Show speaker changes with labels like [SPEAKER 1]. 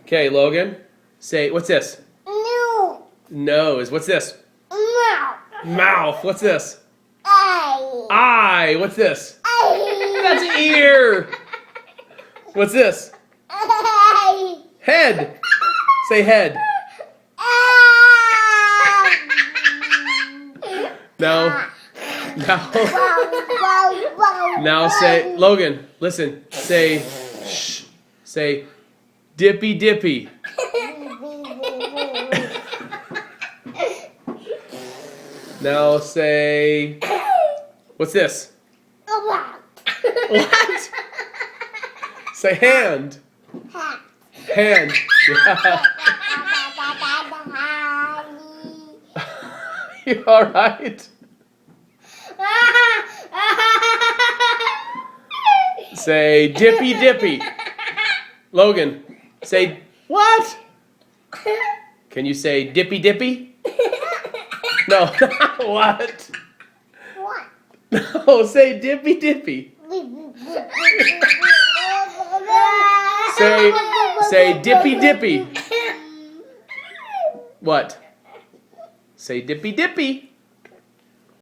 [SPEAKER 1] Okay, Logan. Say, what's this?
[SPEAKER 2] No.
[SPEAKER 1] Nose. What's this?
[SPEAKER 2] Mouth.
[SPEAKER 1] Mouth. What's this?
[SPEAKER 2] Eye.
[SPEAKER 1] Eye. What's this?
[SPEAKER 2] Eye.
[SPEAKER 1] That's ear. What's this?
[SPEAKER 2] Eye.
[SPEAKER 1] Head. Say head. Now, now say, Logan, listen. Say, shh. Say, dippy dippy. Now say, what's this? What? Say hand. Hand. Yeah. You alright? Say dippy dippy. Logan, say what? Can you say dippy dippy? No. What?
[SPEAKER 2] What?
[SPEAKER 1] No, say dippy dippy. Say dippy dippy. What? Say dippy dippy.